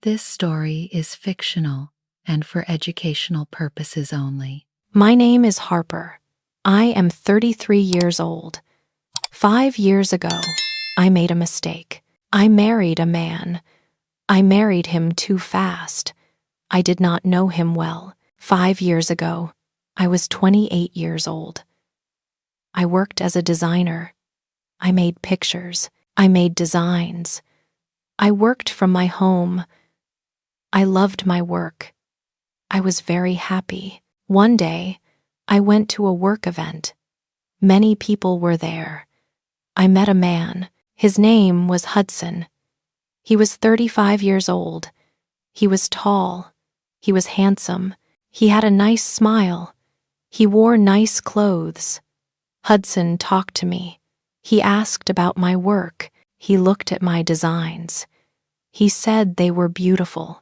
This story is fictional and for educational purposes only. My name is Harper. I am 33 years old. 5 years ago, I made a mistake. I married a man. I married him too fast. I did not know him well. 5 years ago, I was 28 years old. I worked as a designer. I made pictures. I made designs. I worked from my home. I loved my work. I was very happy. One day, I went to a work event. Many people were there. I met a man. His name was Hudson. He was 35 years old. He was tall. He was handsome. He had a nice smile. He wore nice clothes. Hudson talked to me. He asked about my work. He looked at my designs. He said they were beautiful.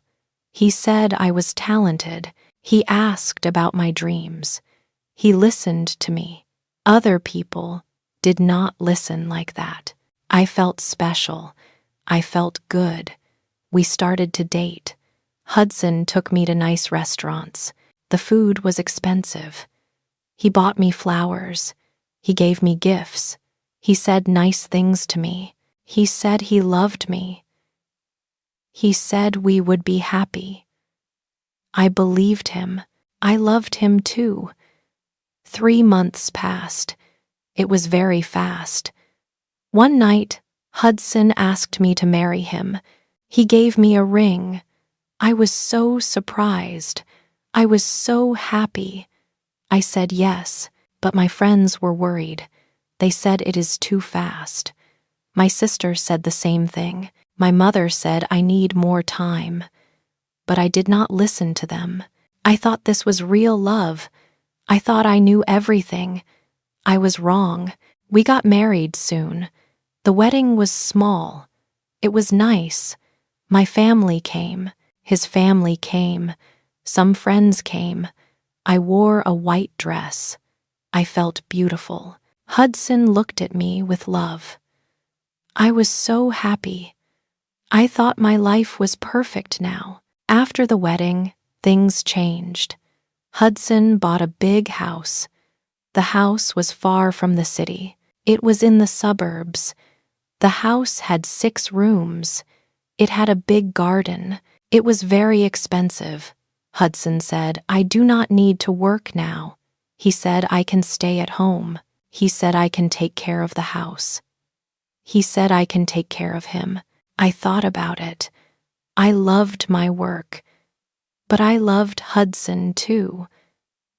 He said I was talented. He asked about my dreams. He listened to me. Other people did not listen like that. I felt special. I felt good. We started to date. Hudson took me to nice restaurants. The food was expensive. He bought me flowers. He gave me gifts. He said nice things to me. He said he loved me. He said we would be happy. I believed him. I loved him too. 3 months passed. It was very fast. One night, Hudson asked me to marry him. He gave me a ring. I was so surprised. I was so happy. I said yes, but my friends were worried. They said it is too fast. My sister said the same thing. My mother said I need more time. But I did not listen to them. I thought this was real love. I thought I knew everything. I was wrong. We got married soon. The wedding was small. It was nice. My family came. His family came. Some friends came. I wore a white dress. I felt beautiful. Hudson looked at me with love. I was so happy. I thought my life was perfect now. After the wedding, things changed. Hudson bought a big house. The house was far from the city. It was in the suburbs. The house had 6 rooms. It had a big garden. It was very expensive. Hudson said, I do not need to work now. He said I can stay at home. He said I can take care of the house. He said I can take care of him. I thought about it. I loved my work. But I loved Hudson too.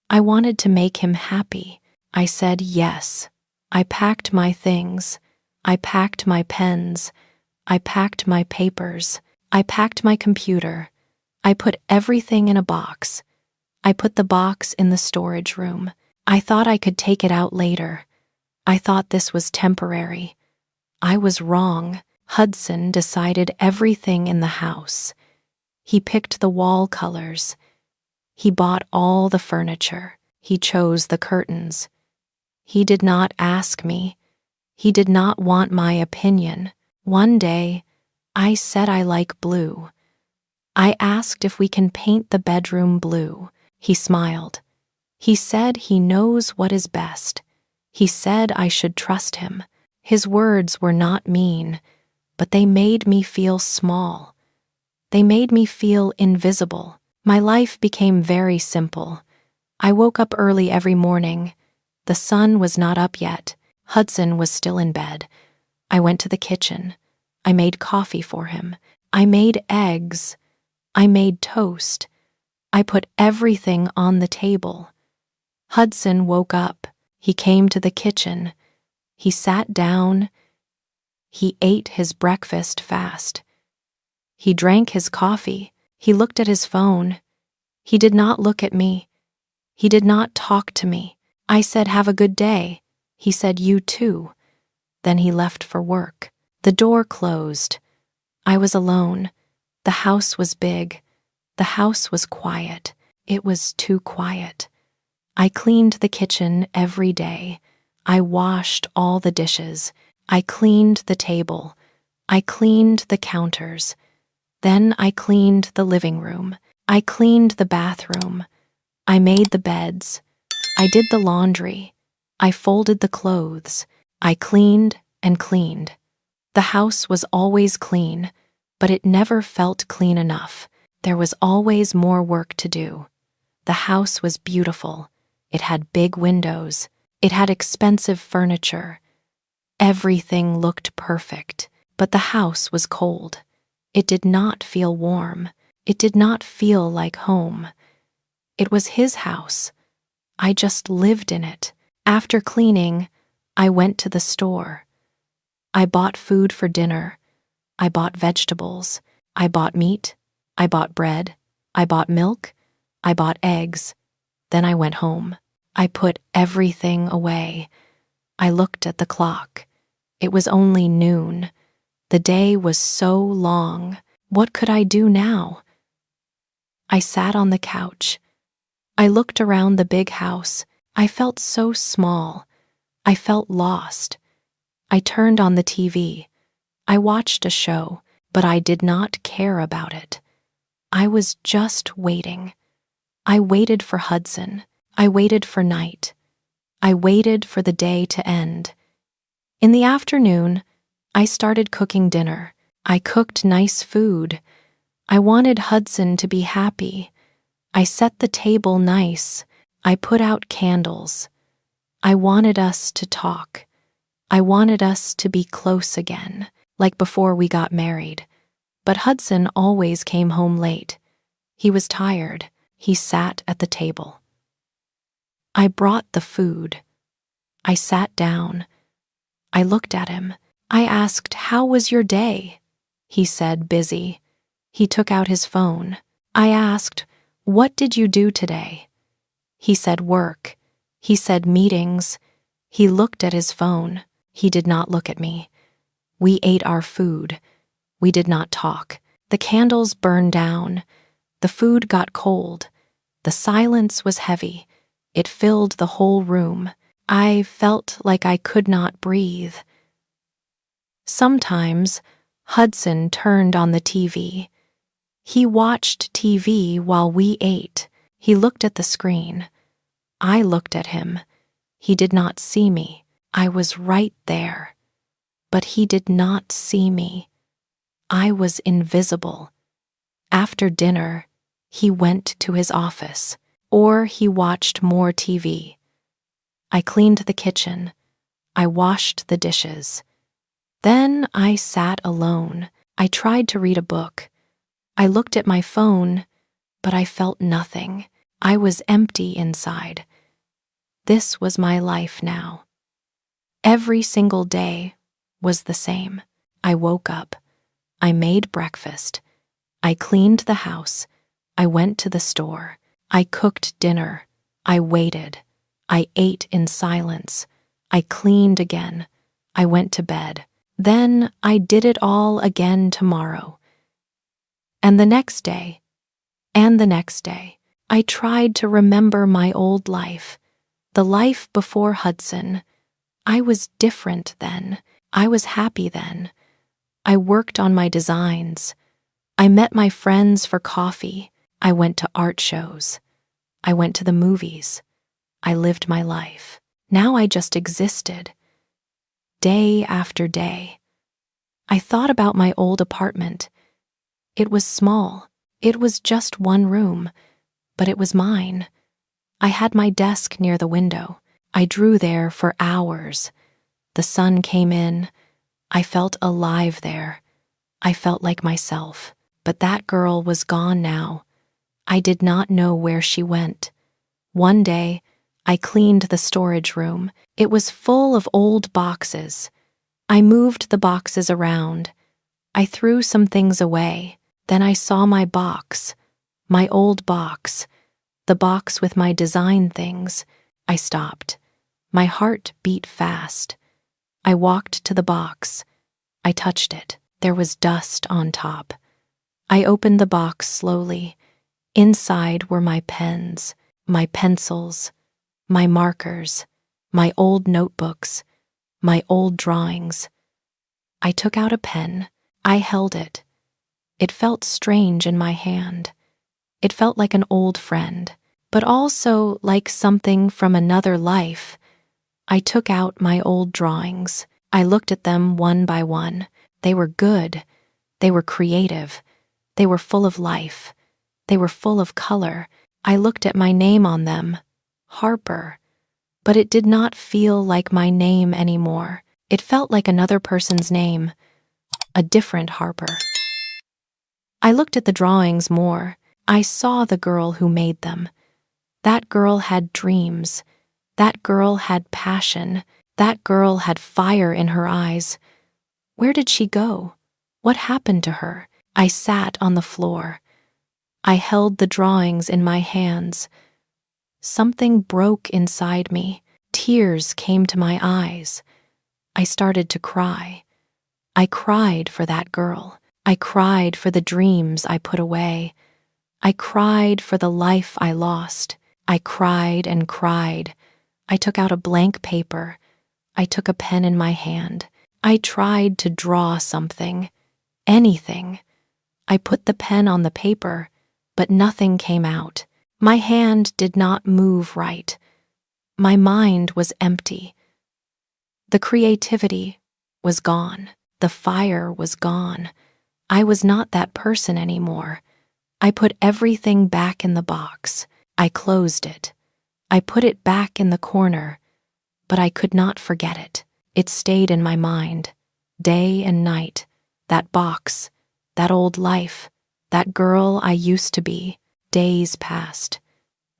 I wanted to make him happy. I said yes. I packed my things. I packed my pens. I packed my papers. I packed my computer. I put everything in a box. I put the box in the storage room. I thought I could take it out later. I thought this was temporary. I was wrong. Hudson decided everything in the house. He picked the wall colors. He bought all the furniture. He chose the curtains. He did not ask me. He did not want my opinion. One day, I said I like blue. I asked if we can paint the bedroom blue. He smiled. He said he knows what is best. He said I should trust him. His words were not mean, but they made me feel small. They made me feel invisible. My life became very simple. I woke up early every morning. The sun was not up yet. Hudson was still in bed. I went to the kitchen. I made coffee for him. I made eggs. I made toast. I put everything on the table. Hudson woke up. He came to the kitchen. He sat down. He ate his breakfast fast. He drank his coffee. He looked at his phone. He did not look at me. He did not talk to me. I said, have a good day. He said, you too. Then he left for work. The door closed. I was alone. The house was big. The house was quiet. It was too quiet. I cleaned the kitchen every day. I washed all the dishes. I cleaned the table. I cleaned the counters. Then I cleaned the living room. I cleaned the bathroom. I made the beds. I did the laundry. I folded the clothes. I cleaned and cleaned. The house was always clean, but it never felt clean enough. There was always more work to do. The house was beautiful. It had big windows. It had expensive furniture. Everything looked perfect, but the house was cold. It did not feel warm. It did not feel like home. It was his house. I just lived in it. After cleaning, I went to the store. I bought food for dinner. I bought vegetables. I bought meat. I bought bread. I bought milk. I bought eggs. Then I went home. I put everything away. I looked at the clock. It was only noon. The day was so long. What could I do now? I sat on the couch. I looked around the big house. I felt so small. I felt lost. I turned on the TV. I watched a show, but I did not care about it. I was just waiting. I waited for Hudson. I waited for night. I waited for the day to end. In the afternoon, I started cooking dinner. I cooked nice food. I wanted Hudson to be happy. I set the table nice. I put out candles. I wanted us to talk. I wanted us to be close again, like before we got married. But Hudson always came home late. He was tired. He sat at the table. I brought the food. I sat down. I looked at him. I asked, "How was your day?" He said, "Busy." He took out his phone. I asked, "What did you do today?" He said, "Work." He said, "Meetings." He looked at his phone. He did not look at me. We ate our food. We did not talk. The candles burned down. The food got cold. The silence was heavy. It filled the whole room. I felt like I could not breathe. Sometimes, Hudson turned on the TV. He watched TV while we ate. He looked at the screen. I looked at him. He did not see me. I was right there. But he did not see me. I was invisible. After dinner, he went to his office, or he watched more TV. I cleaned the kitchen. I washed the dishes. Then I sat alone. I tried to read a book. I looked at my phone, but I felt nothing. I was empty inside. This was my life now. Every single day was the same. I woke up. I made breakfast. I cleaned the house. I went to the store. I cooked dinner. I waited. I ate in silence. I cleaned again. I went to bed. Then I did it all again tomorrow. And the next day, and the next day, I tried to remember my old life, the life before Hudson. I was different then. I was happy then. I worked on my designs. I met my friends for coffee. I went to art shows. I went to the movies. I lived my life. Now I just existed. Day after day. I thought about my old apartment. It was small. It was just one room, but it was mine. I had my desk near the window. I drew there for hours. The sun came in. I felt alive there. I felt like myself. But that girl was gone now. I did not know where she went. One day, I cleaned the storage room. It was full of old boxes. I moved the boxes around. I threw some things away. Then I saw my box, my old box, the box with my design things. I stopped. My heart beat fast. I walked to the box. I touched it. There was dust on top. I opened the box slowly. Inside were my pens, my pencils, my markers, my old notebooks, my old drawings. I took out a pen. I held it. It felt strange in my hand. It felt like an old friend, but also like something from another life. I took out my old drawings. I looked at them one by one. They were good. They were creative. They were full of life. They were full of color. I looked at my name on them, Harper, but it did not feel like my name anymore. It felt like another person's name, a different Harper. I looked at the drawings more. I saw the girl who made them. That girl had dreams. That girl had passion. That girl had fire in her eyes. Where did she go? What happened to her? I sat on the floor. I held the drawings in my hands. Something broke inside me. Tears came to my eyes. I started to cry. I cried for that girl. I cried for the dreams I put away. I cried for the life I lost. I cried and cried. I took out a blank paper. I took a pen in my hand. I tried to draw something, anything. I put the pen on the paper, but nothing came out. My hand did not move right. My mind was empty. The creativity was gone. The fire was gone. I was not that person anymore. I put everything back in the box. I closed it. I put it back in the corner, but I could not forget it. It stayed in my mind, day and night. That box, that old life, that girl I used to be. Days passed.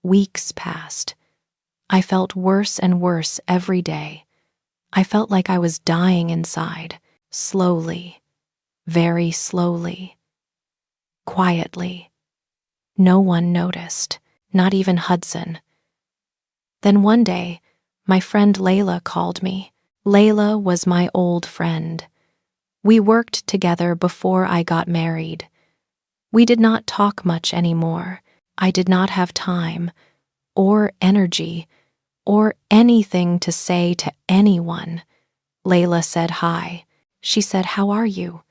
Weeks passed. I felt worse and worse every day. I felt like I was dying inside, slowly, very slowly, quietly. No one noticed, not even Hudson. Then one day, my friend Layla called me. Layla was my old friend. We worked together before I got married. We did not talk much anymore. I did not have time, or energy, or anything to say to anyone. Layla said hi. She said, "How are you?"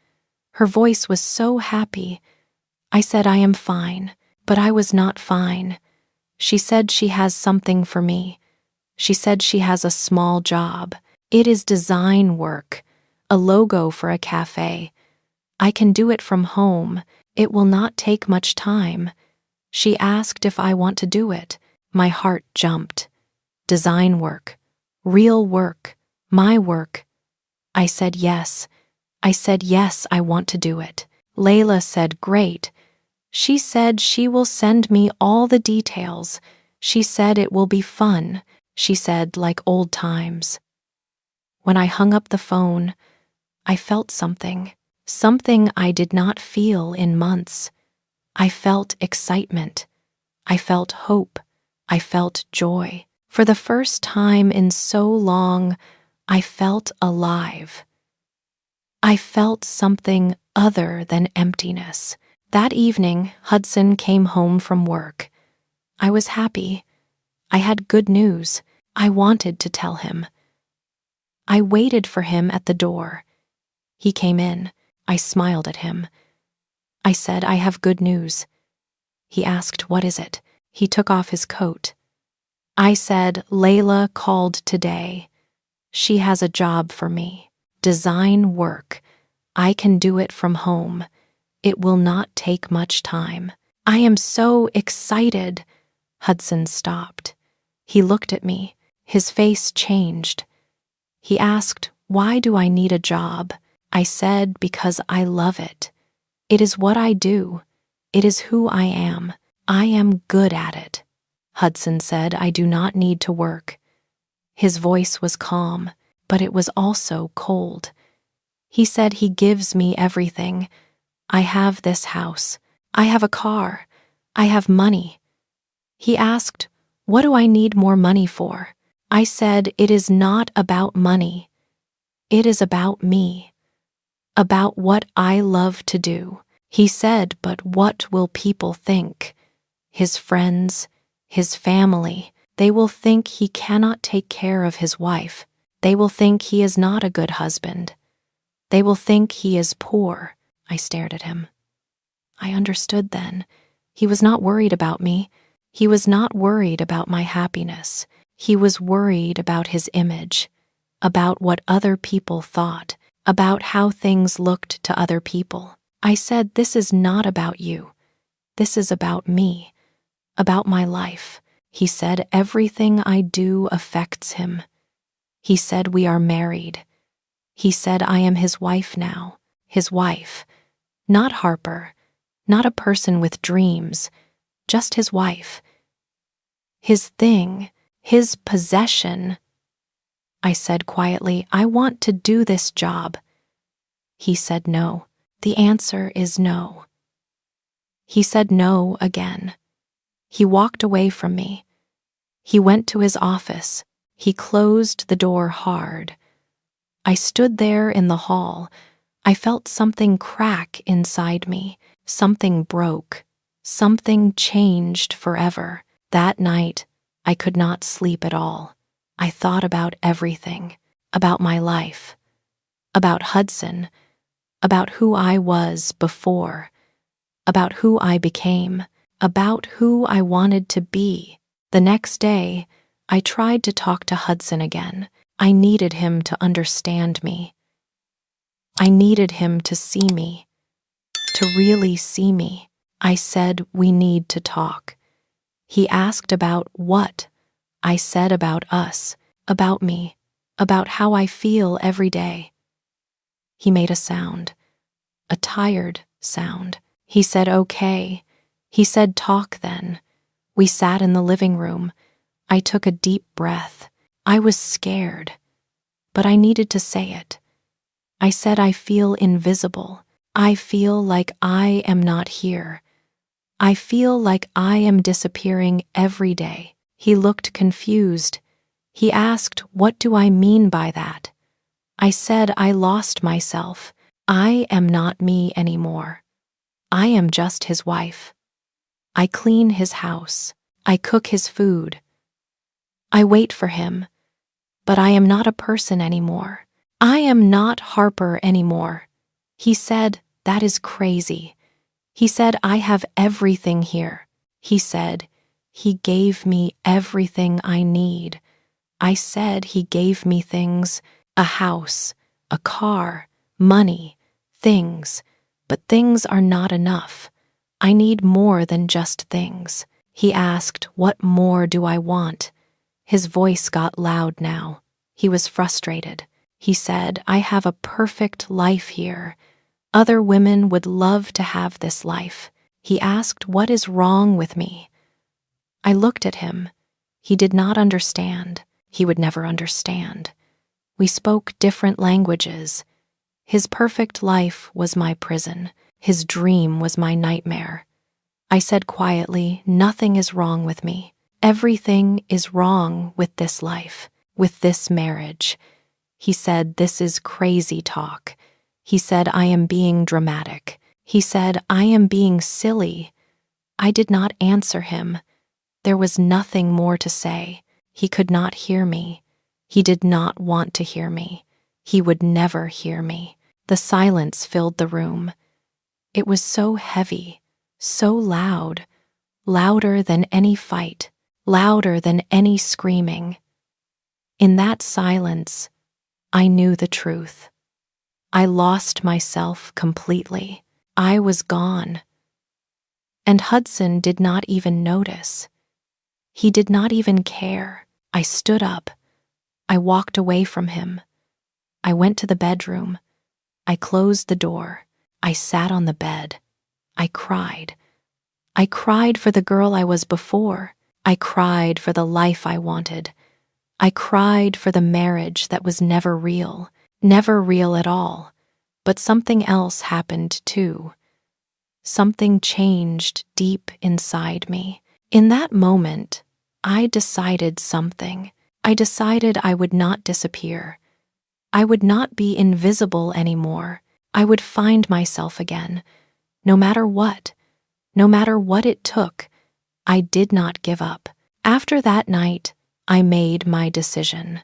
Her voice was so happy. I said, "I am fine," but I was not fine. She said she has something for me. She said she has a small job. It is design work, a logo for a cafe. I can do it from home. It will not take much time. She asked if I want to do it. My heart jumped. Design work, real work, my work. I said yes. I said yes, I want to do it. Layla said great. She said she will send me all the details. She said it will be fun. She said like old times. When I hung up the phone, I felt something I did not feel in months. I felt excitement. I felt hope. I felt joy. For the first time in so long, I felt alive. I felt something other than emptiness. That evening, Hudson came home from work. I was happy. I had good news. I wanted to tell him. I waited for him at the door. He came in. I smiled at him. I said, "I have good news." He asked, "What is it?" He took off his coat. I said, "Layla called today. She has a job for me. Design work. I can do it from home. It will not take much time. I am so excited." Hudson stopped. He looked at me. His face changed. He asked, "Why do I need a job?" I said, "Because I love it. It is what I do. It is who I am. I am good at it." Hudson said, "I do not need to work." His voice was calm, but it was also cold. He said, "He gives me everything. I have this house. I have a car. I have money." He asked, "What do I need more money for?" I said, "It is not about money. It is about me, about what I love to do." He said, "But what will people think? His friends, his family, they will think he cannot take care of his wife. They will think he is not a good husband. They will think he is poor." I stared at him. I understood then. He was not worried about me. He was not worried about my happiness. He was worried about his image, about what other people thought, about how things looked to other people. I said, "This is not about you. This is about me, about my life." He said, "Everything I do affects him." He said, "We are married." He said, "I am his wife now." His wife. Not Harper, not a person with dreams, just his wife. His thing, his possession. I said quietly, "I want to do this job." He said no. The answer is no. He said no again. He walked away from me. He went to his office. He closed the door hard. I stood there in the hall. I felt something crack inside me. Something broke. Something changed forever. That night, I could not sleep at all. I thought about everything, about my life, about Hudson, about who I was before, about who I became, about who I wanted to be. The next day, I tried to talk to Hudson again. I needed him to understand me. I needed him to see me, to really see me. I said, "We need to talk." He asked about what? I said about us, about me, about how I feel every day. He made a sound, a tired sound. He said, "Okay." He said, "Talk then." We sat in the living room. I took a deep breath. I was scared, but I needed to say it. I said, "I feel invisible. I feel like I am not here. I feel like I am disappearing every day." He looked confused. He asked, "What do I mean by that?" I said, "I lost myself. I am not me anymore. I am just his wife. I clean his house. I cook his food. I wait for him. But I am not a person anymore. I am not Harper anymore." He said, "That is crazy." He said, "I have everything here." He said, "He gave me everything I need." I said, "He gave me things, a house, a car, money, things, but things are not enough. I need more than just things." He asked, "What more do I want?" His voice got loud now. He was frustrated. He said, "I have a perfect life here. Other women would love to have this life." He asked, "What is wrong with me?" I looked at him. He did not understand. He would never understand. We spoke different languages. His perfect life was my prison. His dream was my nightmare. I said quietly, "Nothing is wrong with me. Everything is wrong with this life, with this marriage." He said, "This is crazy talk." He said, "I am being dramatic." He said, "I am being silly." I did not answer him. There was nothing more to say. He could not hear me. He did not want to hear me. He would never hear me. The silence filled the room. It was so heavy, so loud, louder than any fight, louder than any screaming. In that silence, I knew the truth. I lost myself completely. I was gone. And Hudson did not even notice. He did not even care. I stood up. I walked away from him. I went to the bedroom. I closed the door. I sat on the bed. I cried. I cried for the girl I was before. I cried for the life I wanted. I cried for the marriage that was never real at all. But something else happened too. Something changed deep inside me. In that moment, I decided something. I decided I would not disappear. I would not be invisible anymore. I would find myself again. No matter what it took, I did not give up. After that night, I made my decision.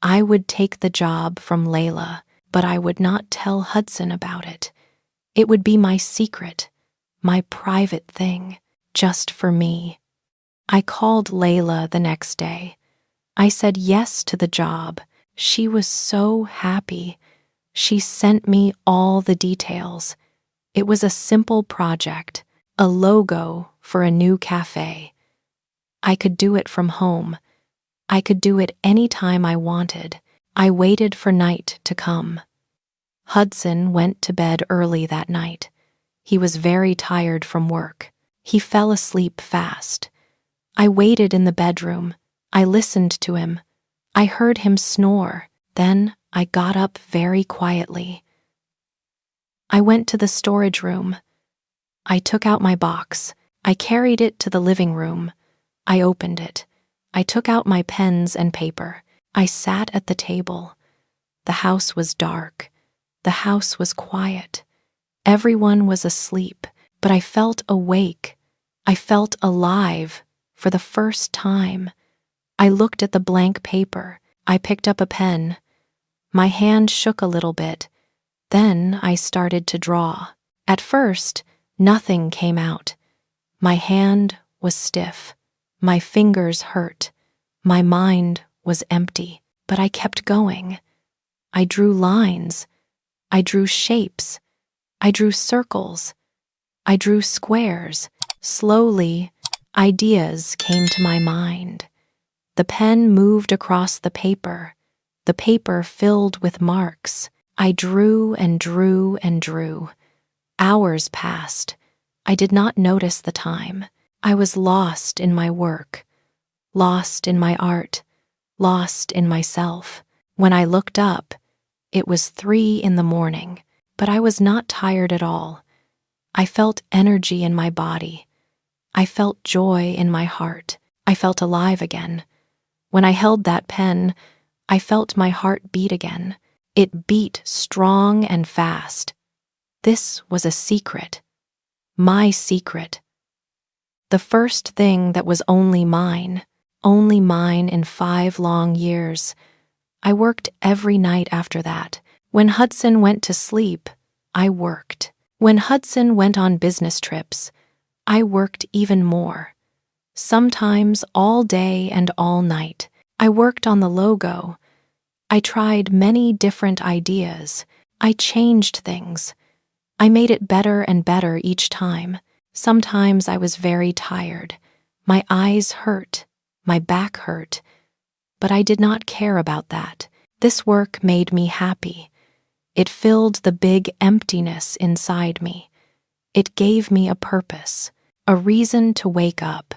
I would take the job from Layla, but I would not tell Hudson about it. It would be my secret. my private thing, just for me. I called Layla the next day. I said yes to the job. She was so happy. She sent me all the details. It was a simple project, a logo for a new cafe. I could do it from home. I could do it any time I wanted. I waited for night to come. Hudson went to bed early that night. He was very tired from work. He fell asleep fast. I waited in the bedroom. I listened to him. I heard him snore. Then I got up very quietly. I went to the storage room. I took out my box. I carried it to the living room. I opened it. I took out my pens and paper. I sat at the table. The house was dark. The house was quiet. Everyone was asleep, but I felt awake. I felt alive for the first time. I looked at the blank paper. I picked up a pen. My hand shook a little bit. Then I started to draw. At first, nothing came out. My hand was stiff. My fingers hurt. My mind was empty, but I kept going. I drew lines. I drew shapes. I drew circles. I drew squares. Slowly, ideas came to my mind. The pen moved across the paper filled with marks. I drew and drew and drew. Hours passed. I did not notice the time. I was lost in my work, lost in my art, lost in myself. When I looked up, it was 3 a.m, but I was not tired at all. I felt energy in my body. I felt joy in my heart. I felt alive again. When I held that pen, I felt my heart beat again. It beat strong and fast. This was a secret. My secret. The first thing that was only mine in 5 long years. I worked every night after that. When Hudson went to sleep, I worked. When Hudson went on business trips, I worked even more. Sometimes all day and all night. I worked on the logo. I tried many different ideas. I changed things. I made it better and better each time. Sometimes I was very tired. My eyes hurt. My back hurt. But I did not care about that. This work made me happy. It filled the big emptiness inside me. It gave me a purpose, a reason to wake up.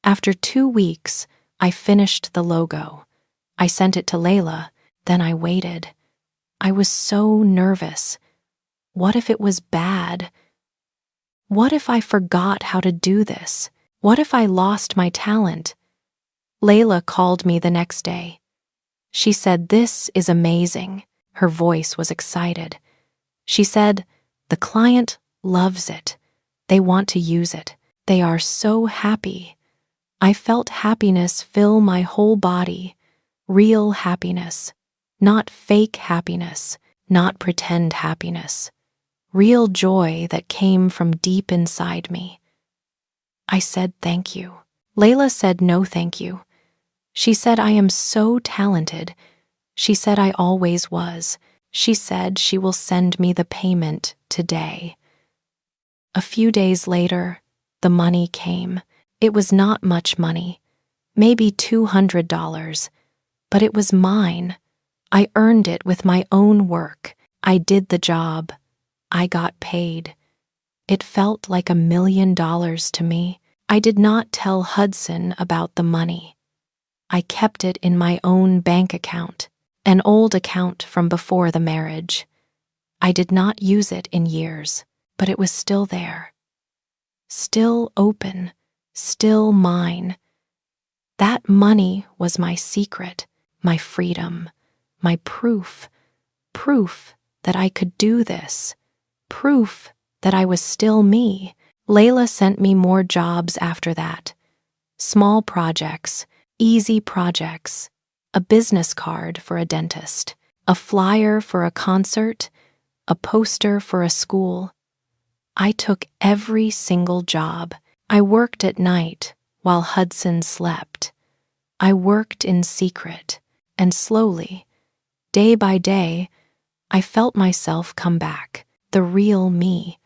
After 2 weeks, I finished the logo. I sent it to Layla, then I waited. I was so nervous. What if it was bad? What if I forgot how to do this? What if I lost my talent? Layla called me the next day. She said, "This is amazing." Her voice was excited. She said, "The client loves it. They want to use it. They are so happy." I felt happiness fill my whole body. Real happiness. Not fake happiness. Not pretend happiness. Real joy that came from deep inside me. I said thank you. Layla said no thank you. She said I am so talented. She said I always was. She said she will send me the payment today. A few days later, the money came. It was not much money, maybe $200, but it was mine. I earned it with my own work. I did the job. I got paid. It felt like $1 million to me. I did not tell Hudson about the money. I kept it in my own bank account, an old account from before the marriage. I did not use it in years, but it was still there. Still open, still mine. That money was my secret, my freedom, my proof that I could do this, proof that I was still me. Layla sent me more jobs after that. Small projects, easy projects, a business card for a dentist, a flyer for a concert, a poster for a school. I took every single job. I worked at night while Hudson slept. I worked in secret, and slowly, day by day, I felt myself come back, the real me.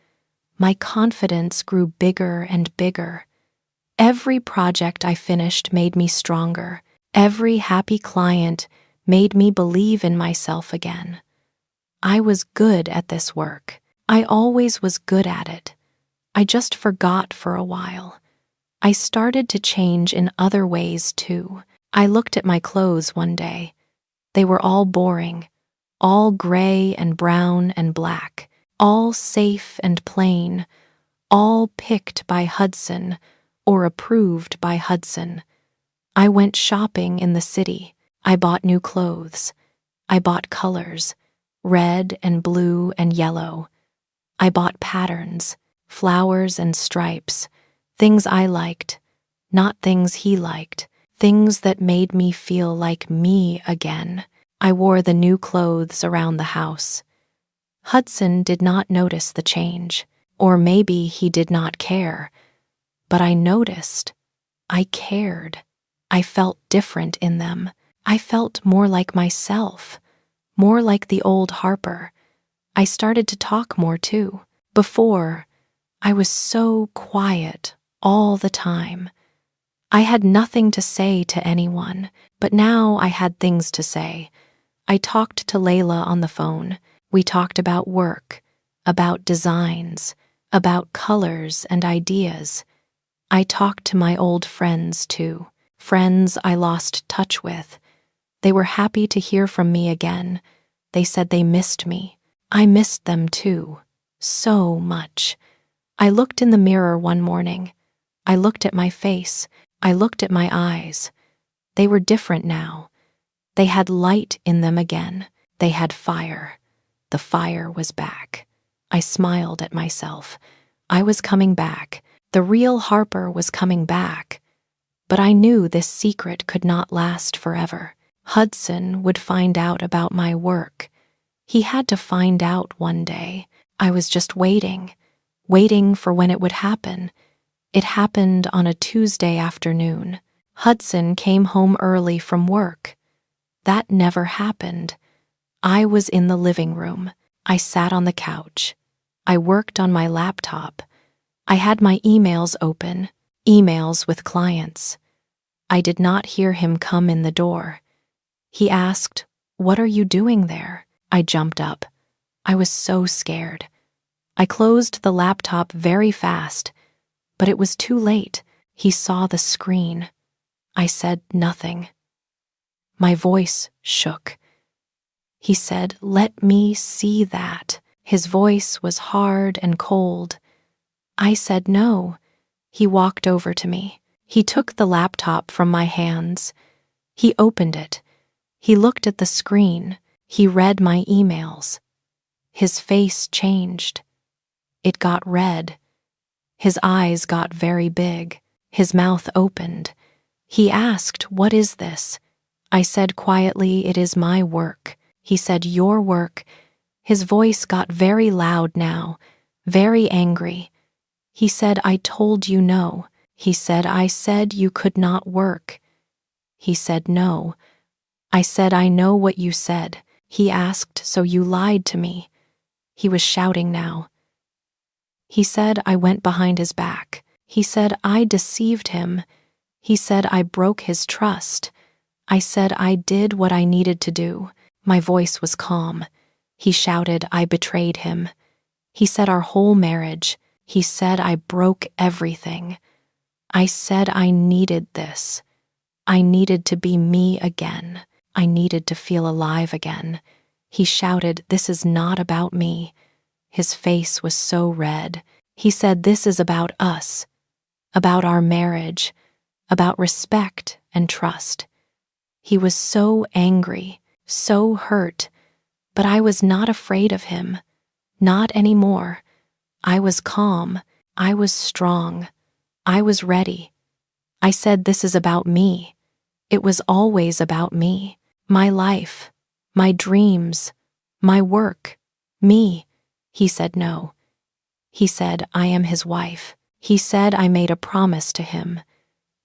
My confidence grew bigger and bigger. Every project I finished made me stronger. Every happy client made me believe in myself again. I was good at this work. I always was good at it. I just forgot for a while. I started to change in other ways too. I looked at my clothes one day. They were all boring, all gray and brown and black, all safe and plain, all picked by Hudson or approved by Hudson. I went shopping in the city. I bought new clothes. I bought colors, red and blue and yellow. I bought patterns, flowers and stripes, things I liked, not things he liked, things that made me feel like me again. I wore the new clothes around the house. Hudson did not notice the change, or maybe he did not care, but I noticed. I cared. I felt different in them. I felt more like myself, more like the old Harper. I started to talk more too. Before, I was so quiet all the time. I had nothing to say to anyone, but now I had things to say. I talked to Layla on the phone. We talked about work, about designs, about colors and ideas. I talked to my old friends too, friends I lost touch with. They were happy to hear from me again. They said they missed me. I missed them too, so much. I looked in the mirror one morning. I looked at my face. I looked at my eyes. They were different now. They had light in them again. They had fire. The fire was back. I smiled at myself. I was coming back. The real Harper was coming back. But I knew this secret could not last forever. Hudson would find out about my work. He had to find out one day. I was just waiting for when it would happen. It happened on a Tuesday afternoon. Hudson came home early from work. That never happened. I was in the living room. I sat on the couch. I worked on my laptop. I had my emails open, emails with clients. I did not hear him come in the door. He asked, "What are you doing there?" I jumped up. I was so scared. I closed the laptop very fast, but it was too late. He saw the screen. I said nothing. My voice shook. He said, "Let me see that." His voice was hard and cold. I said no. He walked over to me. He took the laptop from my hands. He opened it. He looked at the screen. He read my emails. His face changed. It got red. His eyes got very big. His mouth opened. He asked, "What is this?" I said quietly, "It is my work." He said, "Your work." His voice got very loud now, very angry. He said, "I told you no." He said, "I said you could not work." He said, "No." I said, "I know what you said." He asked, "So you lied to me?" He was shouting now. He said, "I went behind his back." He said, "I deceived him." He said, "I broke his trust." I said, "I did what I needed to do." My voice was calm. He shouted, "I betrayed him." He said, "Our whole marriage." He said, "I broke everything." I said, "I needed this. I needed to be me again. I needed to feel alive again." He shouted, "This is not about me." His face was so red. He said, "This is about us, about our marriage, about respect and trust." He was so angry, so hurt, but I was not afraid of him. Not anymore. I was calm. I was strong. I was ready. I said, "This is about me." It was always about me. My life, my dreams, my work, me. He said no. He said I am his wife. He said I made a promise to him.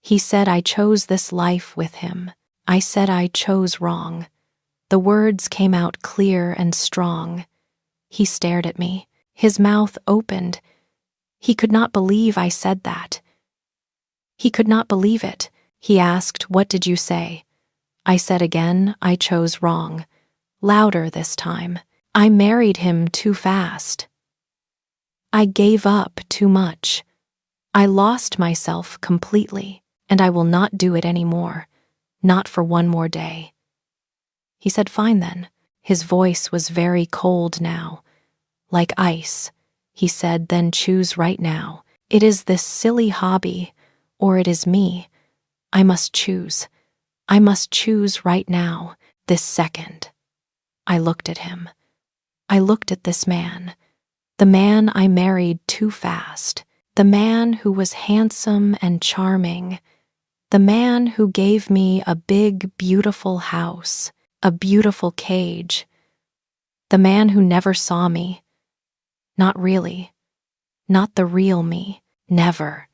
He said I chose this life with him. I said I chose wrong. The words came out clear and strong. He stared at me. His mouth opened. He could not believe I said that. He could not believe it. He asked, "What did you say?" I said again, I chose wrong. Louder this time. I married him too fast. I gave up too much. I lost myself completely, and I will not do it anymore. Not for one more day. He said, "Fine then." His voice was very cold now, like ice. He said, "Then choose right now. It is this silly hobby, or it is me. I must choose. I must choose right now, this second." I looked at him. I looked at this man. The man I married too fast. The man who was handsome and charming. The man who gave me a big, beautiful house, a beautiful cage. The man who never saw me. Not really. Not the real me. Never.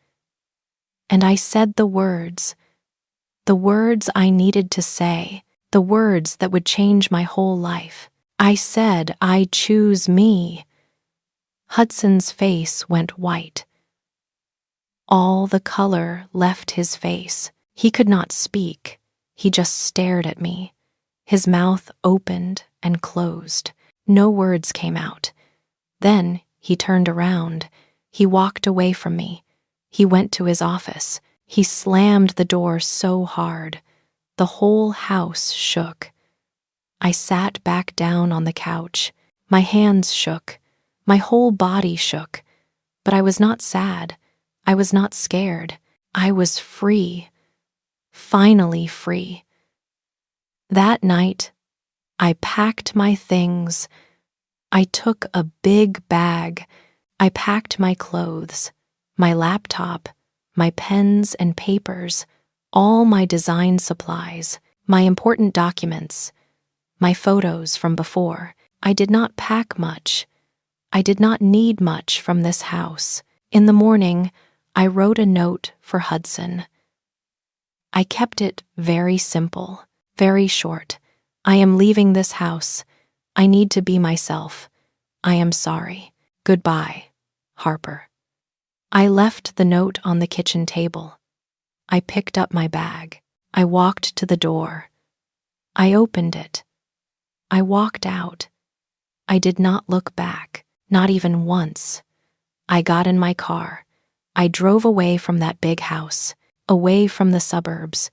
And I said the words I needed to say, the words that would change my whole life. I said, "I choose me." Hudson's face went white. All the color left his face. He could not speak. He just stared at me. His mouth opened and closed. No words came out. Then he turned around. He walked away from me. He went to his office. He slammed the door so hard. The whole house shook. I sat back down on the couch. My hands shook. My whole body shook. But I was not sad. I was not scared. I was free. Finally free. That night, I packed my things. I took a big bag. I packed my clothes, my laptop, my pens and papers, all my design supplies, my important documents, my photos from before. I did not pack much. I did not need much from this house. In the morning, I wrote a note for Hudson. I kept it very simple, very short. I am leaving this house. I need to be myself. I am sorry. Goodbye, Harper. I left the note on the kitchen table. I picked up my bag. I walked to the door. I opened it. I walked out. I did not look back, not even once. I got in my car. I drove away from that big house, away from the suburbs,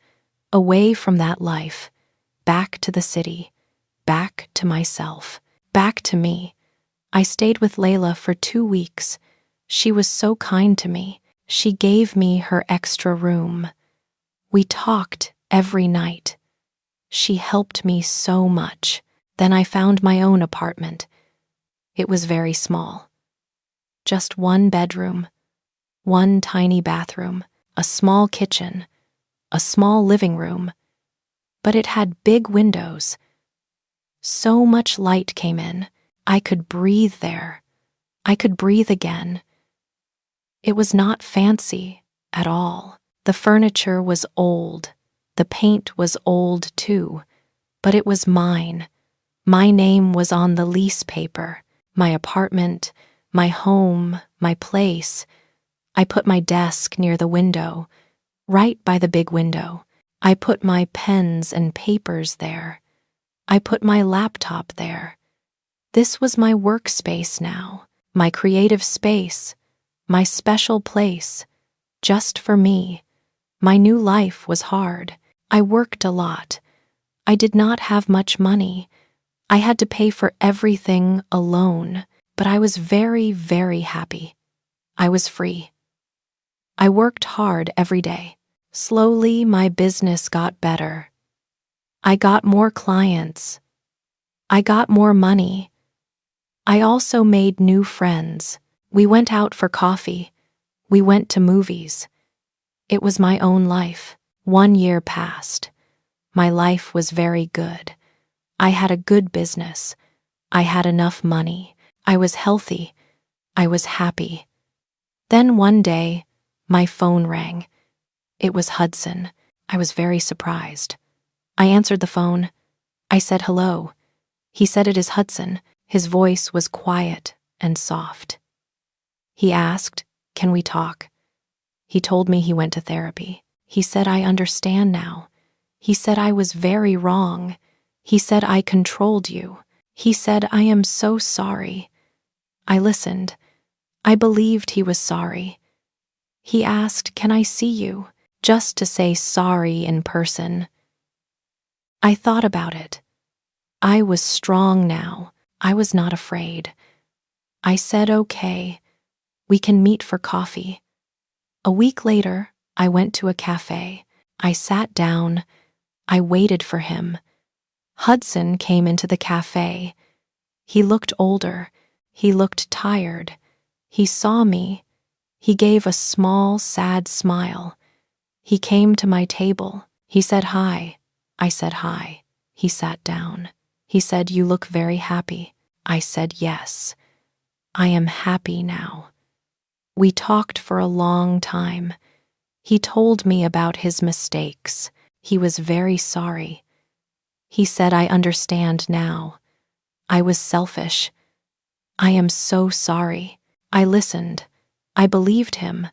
away from that life, back to the city, back to myself, back to me. I stayed with Layla for 2 weeks. She was so kind to me. She gave me her extra room. We talked every night. She helped me so much. Then I found my own apartment. It was very small. Just 1 bedroom, 1 tiny bathroom, a small kitchen, a small living room. But it had big windows. So much light came in. I could breathe there. I could breathe again. It was not fancy at all. The furniture was old. The paint was old too. But it was mine. My name was on the lease paper. My apartment, my home, my place. I put my desk near the window, right by the big window. I put my pens and papers there. I put my laptop there. This was my workspace now, my creative space, my special place, just for me. My new life was hard. I worked a lot. I did not have much money. I had to pay for everything alone, but I was very, very happy. I was free. I worked hard every day. Slowly, my business got better. I got more clients. I got more money. I also made new friends. We went out for coffee. We went to movies. It was my own life. 1 year passed. My life was very good. I had a good business. I had enough money. I was healthy. I was happy. Then one day, my phone rang. It was Hudson. I was very surprised. I answered the phone. I said hello. He said, "It is Hudson." His voice was quiet and soft. He asked, "Can we talk?" He told me he went to therapy. He said, "I understand now." He said, "I was very wrong." He said, "I controlled you." He said, "I am so sorry." I listened. I believed he was sorry. He asked, "Can I see you?" just to say sorry in person. I thought about it. I was strong now. I was not afraid. I said, "Okay, we can meet for coffee." A week later, I went to a cafe. I sat down. I waited for him. Hudson came into the cafe. He looked older. He looked tired. He saw me. He gave a small, sad smile. He came to my table. He said hi. I said hi. He sat down. He said, "You look very happy." I said, "Yes, I am happy now." We talked for a long time. He told me about his mistakes. He was very sorry. He said, "I understand now. I was selfish. I am so sorry." I listened. I believed him.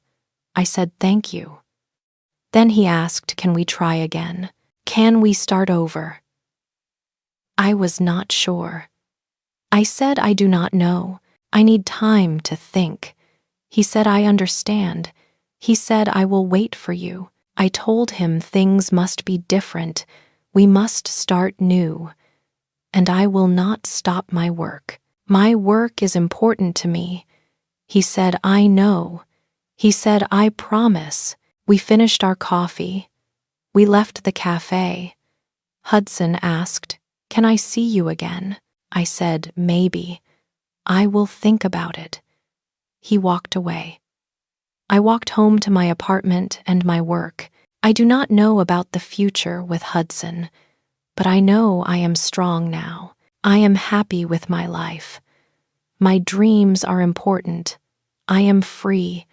I said, "Thank you." Then he asked, "Can we try again? Can we start over?" I was not sure. I said, "I do not know. I need time to think." He said, "I understand." He said, "I will wait for you." I told him things must be different. We must start new. And I will not stop my work. My work is important to me. He said, "I know." He said, "I promise." We finished our coffee. We left the cafe. Hudson asked, "Can I see you again?" I said, "Maybe. I will think about it." He walked away. I walked home to my apartment and my work. I do not know about the future with Hudson, but I know I am strong now. I am happy with my life. My dreams are important. I am free,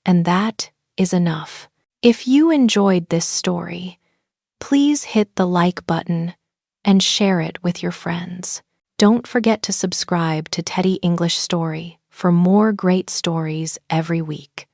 and that is enough. If you enjoyed this story, please hit the like button and share it with your friends. Don't forget to subscribe to Teddy English Story for more great stories every week.